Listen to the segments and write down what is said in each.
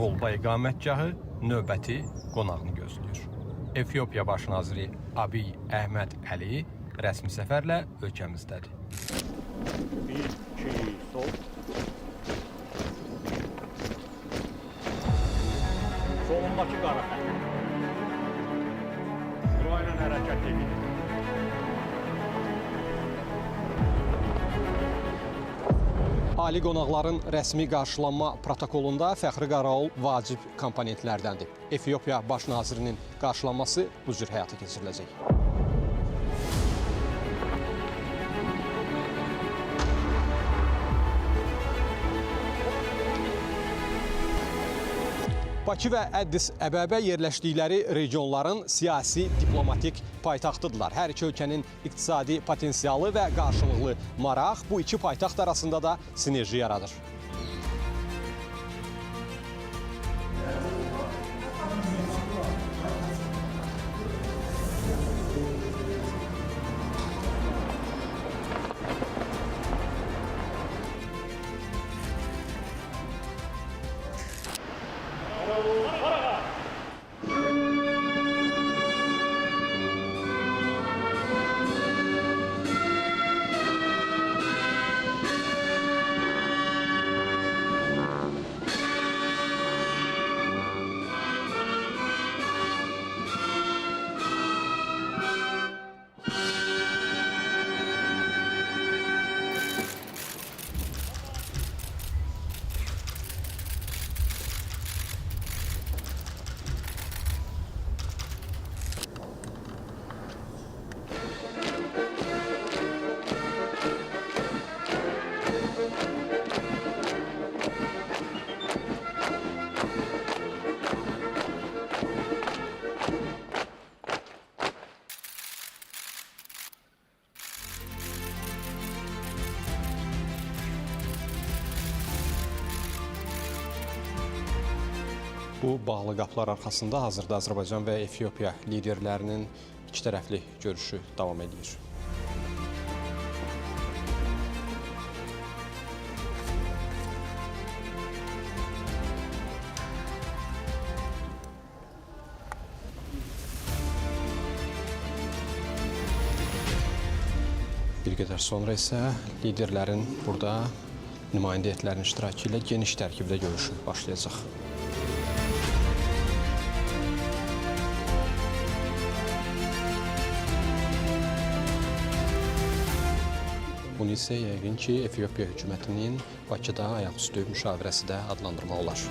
yolda iqamətgahı növbəti qonağını gözləyir. Efiopiya baş naziri Abiy Əhməd Əli rəsmi səfərlə ölkəmizdədir. Bir, iki, sol. Solundakı qara xətt. Burayla hərəkət edir. Ali qonaqların rəsmi qarşılanma protokolunda fəxri qaral vacib komponentlərdəndir. Efiopiya baş nazirinin qarşılanması bu cür həyata keçiriləcək. Bakı və Əddis Əbəbə yerləşdikləri regionların siyasi, diplomatik paytaxtıdırlar. Hər iki ölkənin iqtisadi potensialı və qarşılıqlı maraq bu iki paytaxt arasında da sinerji yaradır. Bu bağlı qapılar arxasında hazırda Azərbaycan və Efiopiya liderlərinin ikitərəfli görüşü davam edir. Bir qədər sonra isə liderlərin burada nümayəndə heyətlərinin iştirakı ilə geniş tərkibdə görüşü başlayacaq. Bunu isə yəqin ki, Efiopiya hökumətinin Bakıda ayaqüstü müşavirəsi də adlandırmaq olar.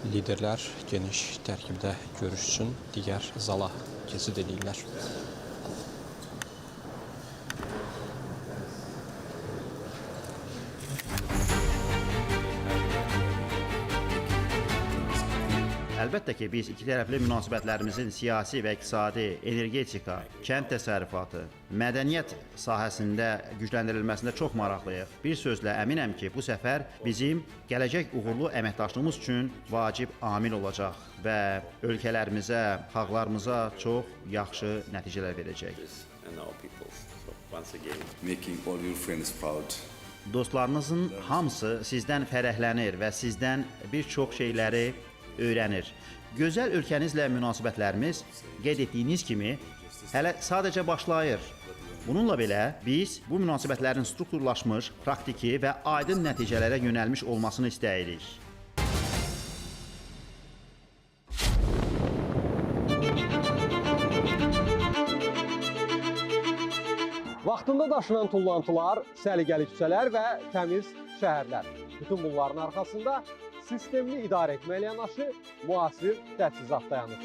Liderlər geniş tərkibdə görüş üçün digər zala keçid edirlər. Əlbəttə ki, biz ikitərəfli münasibətlərimizin siyasi və iqtisadi, energetika, kənd təsərrüfatı, mədəniyyət sahəsində gücləndirilməsində çox maraqlıyıq. Bir sözlə əminəm ki, bu səfər bizim gələcək uğurlu əməkdaşlığımız üçün vacib amil olacaq və ölkələrimizə, xalqlarımıza çox yaxşı nəticələr verəcək. Dostlarınızın hamısı sizdən fərəhlənir və sizdən bir çox şeyləri öyrənir. Gözəl ölkənizlə münasibətlərimiz qeyd etdiyiniz kimi hələ sadəcə başlayır. Bununla belə biz bu münasibətlərin strukturlaşmış, praktiki və aydın nəticələrə yönəlmiş olmasını istəyirik. Vaxtında daşınan tullantılar, səliqəli küçələr və təmiz şəhərlər. Bütün bunların arxasında sistemli idarə etməklə yanaşı müasir təchizat dayanır.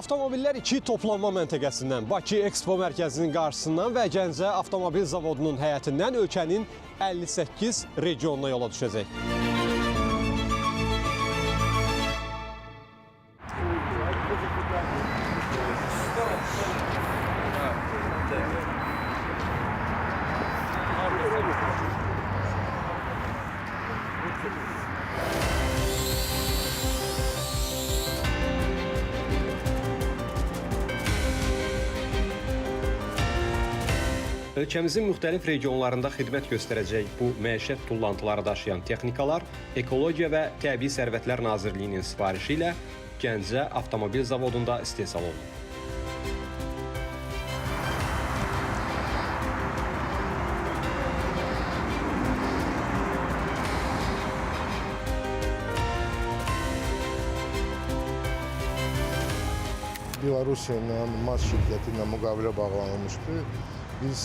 Avtomobillər 2 toplanma məntəqəsindən, Bakı Ekspo mərkəzinin qarşısından və Gəncə Avtomobil Zavodunun həyətindən ölkənin 58 regionuna yola düşəcək. Ölkəmizin müxtəlif regionlarında xidmət göstərəcək bu məişət tullantıları daşıyan texnikalar Ekologiya və Təbii Sərvətlər Nazirliyinin sifarişi ilə Gəncə Avtomobil Zavodunda istehsal olunur. Belarusya ilə MAZ şirkəti ilə müqavilə bağlanılmışdı. Biz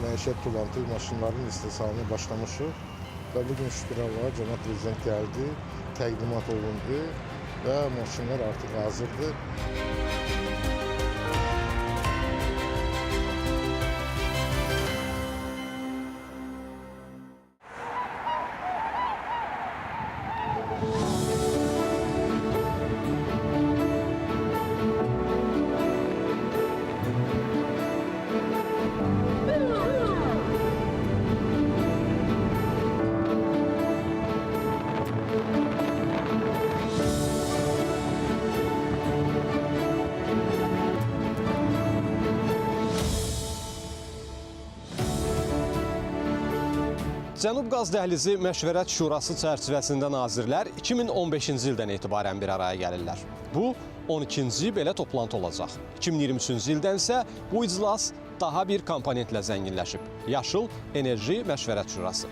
məişət tullantı maşınlarının istehsalına başlamışıq və bugün şükür Allah'a Cənab Prezident gəldi, təqdimat olundu və maşınlar artıq hazırdır. Cənub Qaz Dəhlizi Məşvərət Şurası çərçivəsində nazirlər 2015-ci ildən etibarən bir araya gəlirlər. Bu, 12-ci belə toplantı olacaq. 2023-cü ildən isə bu iclas daha bir komponentlə zənginləşib. Yaşıl Enerji Məşvərət Şurası.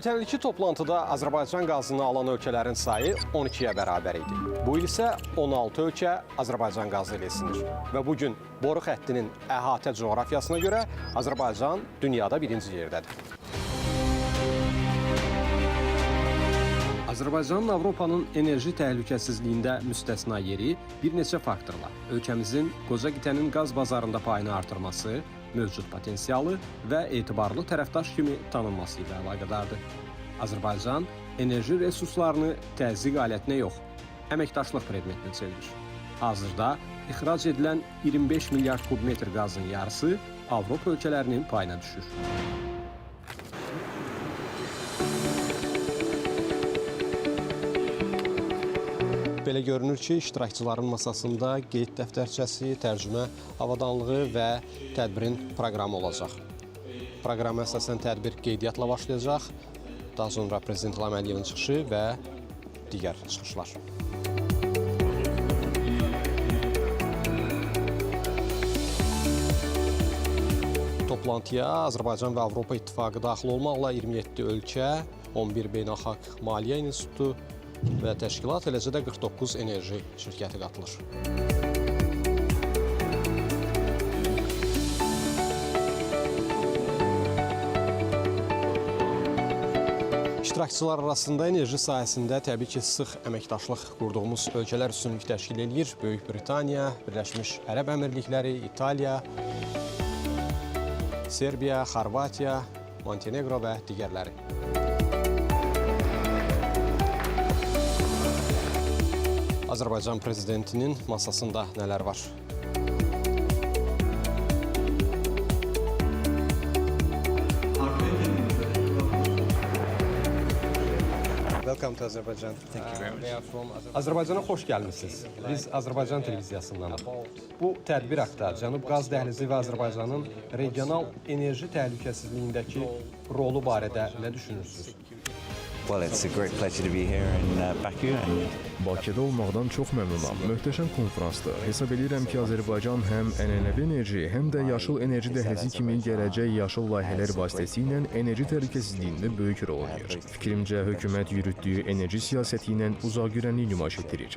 Ötən ilki toplantıda Azərbaycan qazını alan ölkələrin sayı 12-yə bərabər idi. Bu il isə 16 ölkə Azərbaycan qazı ilə isinir. Və bugün boru xəttinin əhatə coğrafiyasına görə Azərbaycan dünyada birinci yerdədir. Azərbaycanın Avropanın enerji təhlükəsizliyində müstəsna yeri bir neçə faktorla ölkəmizin qoca qitənin qaz bazarında payını artırması, mövcud potensialı və etibarlı tərəfdaş kimi tanınması ilə əlaqədardır. Azərbaycan enerji resurslarını təzyiq alətinə yox, əməkdaşlıq predmetinə çevirir. Hazırda ixrac edilən 25 milyard kubmetr qazın yarısı Avropa ölkələrinin payına düşür. Belə görünür ki, iştirakçıların masasında qeyd dəftərçəsi, tərcümə avadanlığı və tədbirin proqramı olacaq. Proqrama əsasən tədbir qeydiyyatla başlayacaq, daha sonra Prezident İlham Əliyevin çıxışı və digər çıxışlar. Toplantıya Azərbaycan və Avropa İttifaqı daxil olmaqla 27 ölkə, 11 beynəlxalq maliyyə institutu və təşkilat, eləcə də 49 enerji şirkəti qatılır. İştirakçılar arasında enerji sahəsində təbii ki, sıx əməkdaşlıq qurduğumuz ölkələr üstünlük təşkil edir. Böyük Britaniya, Birləşmiş Ərəb Əmirlikləri, İtaliya, Serbiya, Xorvatiya, Montenegro və digərləri. Azərbaycan prezidentinin masasında nələr var? Welcome to Azerbaijan. Thank you very much. Azərbaycana xoş gəlmisiniz. Biz Azərbaycan televiziyasındanıq. Bu tədbir haqqında Cənub Qaz Dəhlizi və Azərbaycanın regional enerji təhlükəsizliyindəki rolu barədə nə düşünürsünüz? Well, it's a great pleasure to be here in Baku. Bakıda olmaqdan çox məmnunam. Möhtəşəm konfransdır. Hesab edirəm ki, Azərbaycan həm ənənəvi enerji, həm də yaşıl enerji dəhlizi kimi gələcək yaşıl layihələr vasitəsilə enerji təhlükəsizliyində böyük rol oynayır. Fikrimcə, hökumət yürütdüyü enerji siyasəti ilə uzaqgörənlik nümayiş etdirir.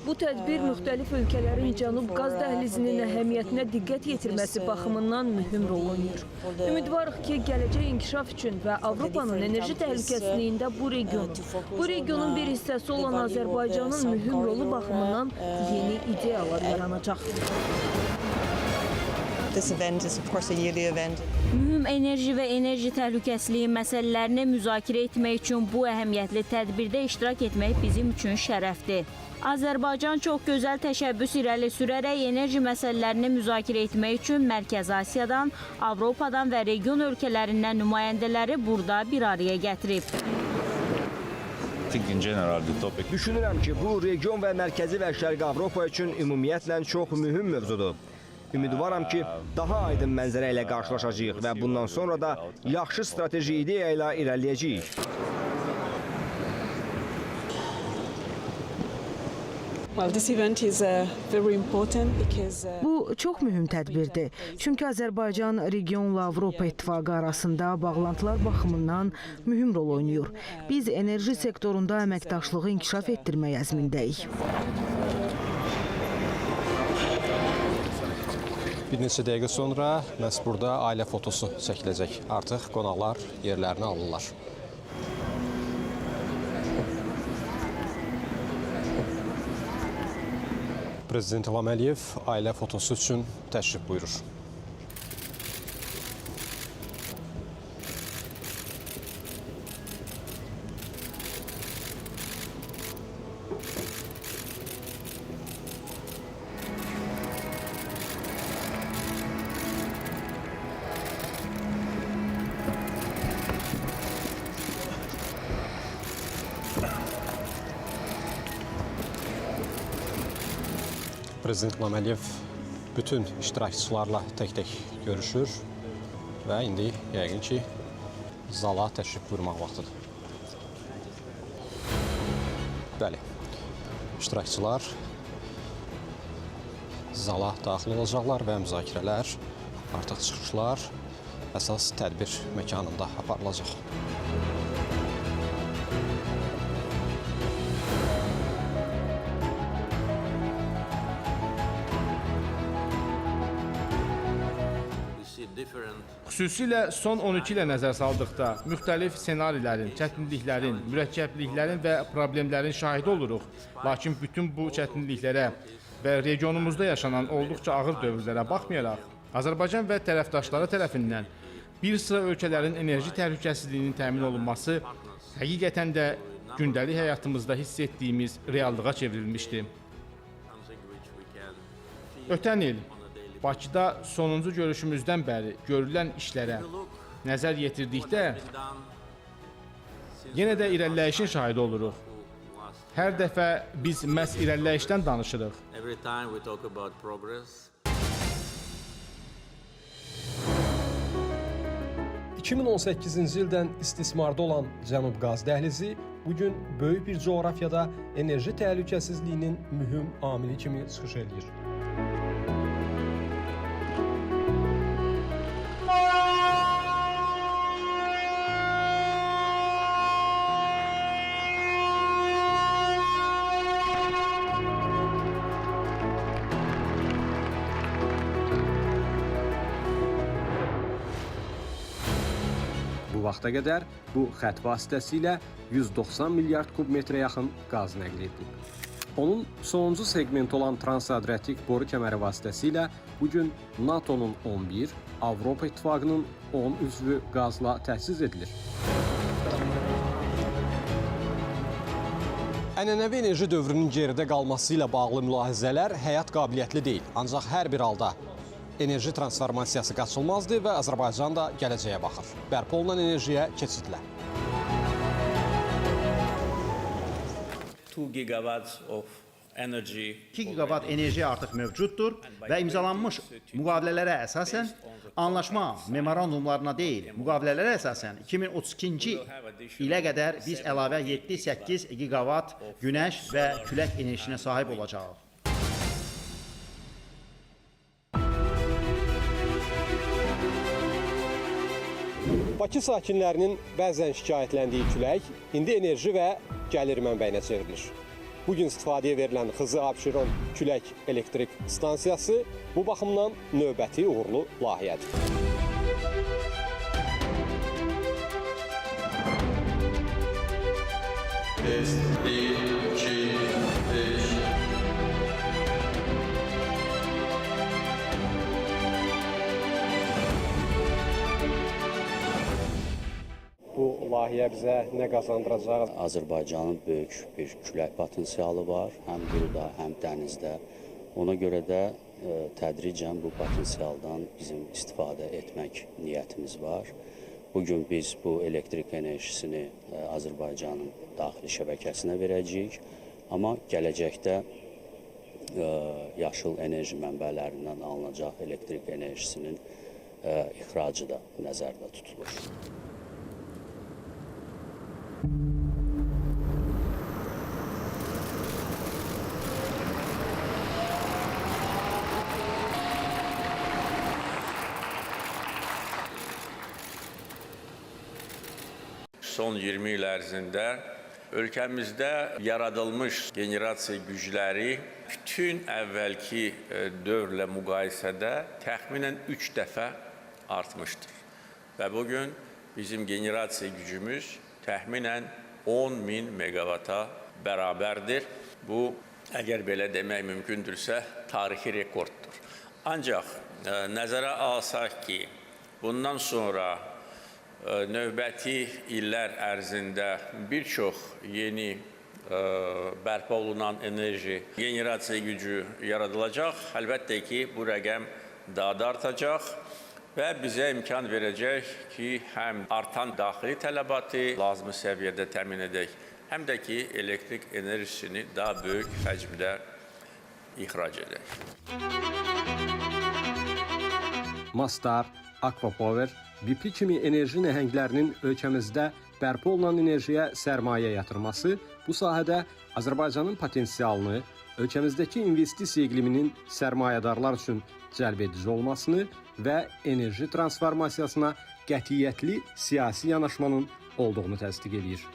Bu tədbir müxtəlif ölkələrin cənub qaz dəhlizinin əhəmiyyətinə diqqət yetirməsi baxımından mühüm rol oynayır. Ümidvarıq ki, gələcək inkişaf üçün və Avropanın enerji təhlükəsizliyində bu regionun bir hissəsi olan Azərbaycanın mühüm rolu baxımından yeni ideyalar yaranacaq. Mühüm enerji və enerji təhlükəsizliyi məsələlərini müzakirə etmək üçün bu əhəmiyyətli tədbirdə iştirak etmək bizim üçün şərəfdir. Azərbaycan çox gözəl təşəbbüs irəli sürərək enerji məsələlərini müzakirə etmək üçün Mərkəzi Asiyadan, Avropadan və region ölkələrindən nümayəndələri burada bir araya gətirib. Düşünürəm ki, bu region və Mərkəzi və Şərqi Avropa üçün ümumiyyətlə çox mühüm mövzudur. Ümidvaram ki, daha aydın mənzərə ilə qarşılaşacağıq və bundan sonra da yaxşı strateji ideya ilə irəliləyəcəyik. Bu çox mühüm tədbirdir. Çünki Azərbaycan regionla Avropa İttifaqı arasında bağlantılar baxımından mühüm rol oynayır. Biz enerji sektorunda əməkdaşlığı inkişaf etdirmək əzmindəyik. Bir neçə dəqiqə sonra məhz burada ailə fotosu çəkiləcək. Artıq qonaqlar yerlərini alırlar. Prezident İlham Əliyev ailə fotosu üçün təşrif buyurur. Prezident İlham Əliyev bütün iştirakçılarla tək-tək görüşür və indi yəqin ki, zala təşrif buyurmaq vaxtıdır. Bəli, iştirakçılar zala daxil olacaqlar və müzakirələr, artıq çıxışlar əsas tədbir məkanında aparılacaq. Xüsusilə son 12 ilə nəzər saldıqda müxtəlif senarilərin, çətinliklərin, mürəkkəbliklərin və problemlərin şahidi oluruq. Lakin bütün bu çətinliklərə və regionumuzda yaşanan olduqca ağır dövrlərə baxmayaraq, Azərbaycan və tərəfdaşları tərəfindən bir sıra ölkələrin enerji təhlükəsizliyinin təmin olunması həqiqətən də gündəlik həyatımızda hiss etdiyimiz reallığa çevrilmişdi. Ötən il Bakıda sonuncu görüşümüzdən bəri görülən işlərə nəzər yetirdikdə yenə də irəliləyişin şahidi oluruq. Hər dəfə biz məhz irəliləyişdən danışırıq. 2018-ci ildən istismarda olan Cənub qaz dəhlizi bugün böyük bir coğrafiyada enerji təhlükəsizliyinin mühüm amili kimi çıxış edir. Bu vaxta qədər bu xətt vasitəsilə 190 milyard kub metrə yaxın qaz nəql edilib. Onun sonuncu segmenti olan Transadriatik boru kəməri vasitəsilə bugün NATO-nun 11, Avropa İttifaqının 10 üzvü qazla təchiz edilir. Ənənəvi enerji dövrünün geridə qalması ilə bağlı mülahizələr həyat qabiliyyətli deyil. Ancaq hər bir halda enerji transformasiyası qaçılmazdır və Azərbaycan da gələcəyə baxır. Bərpa olunan enerjiyə keçidlə. 2 gigawatts of 2 giqavat enerji artıq mövcuddur və imzalanmış müqavilələrə əsasən anlaşma memorandumlarına deyil, müqavilələrə əsasən 2032-ci ilə qədər biz əlavə 7-8 giqavat günəş və külək enerjisinə sahib olacağıq. Bakı sakinlərinin bəzən şikayətləndiyi külək indi enerji və gəlir mənbəyinə çevrilir. Bugün istifadəyə verilən Xızı Abşeron külək elektrik stansiyası bu baxımdan növbəti uğurlu layihədir. Bu layihə bizə nə qazandıracaq? Azərbaycanın böyük bir külək potensialı var, həm quruda, həm dənizdə. Ona görə də tədricən bu potensialdan bizim istifadə etmək niyyətimiz var. Bugün biz bu elektrik enerjisini Azərbaycanın daxili şəbəkəsinə verəcəyik, amma gələcəkdə yaşıl enerji mənbələrindən alınacaq elektrik enerjisinin ixracı da nəzərdə tutulur. Son 20 il ərzində ölkəmizdə yaradılmış generasiya gücləri bütün əvvəlki dövrlə müqayisədə təxminən 3 dəfə artmışdır. Və bugün bizim generasiya gücümüz təxminən 10.000 megavata bərabərdir. Bu, əgər belə demək mümkündürsə, tarixi rekorddur. Ancaq nəzərə alsaq ki, bundan sonra növbəti illər ərzində bir çox yeni bərpa olunan enerji generasiya gücü yaradılacaq. Əlbəttə ki, bu rəqəm daha da artacaq və bizə imkan verəcək ki, həm artan daxili tələbatı lazımi səviyyədə təmin edək, həm də ki, elektrik enerjisini daha böyük həcmdə ixrac edək. Mastar, Aquapower, BP kimi enerji nəhənglərinin ölkəmizdə bərpa olunan enerjiyə sərmayə yatırması bu sahədə Azərbaycanın potensialını, ölkəmizdəki investisiya iqliminin sərmayədarlar üçün cəlbedici olmasını və enerji transformasiyasına qətiyyətli siyasi yanaşmanın olduğunu təsdiq edir.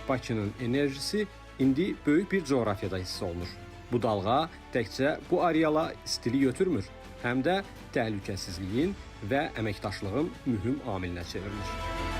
Bakının enerjisi indi böyük bir coğrafiyada hiss olunur. Bu dalğa təkcə bu areala istili götürmür, həm də təhlükəsizliyin və əməkdaşlığın mühüm amilinə çevrilir.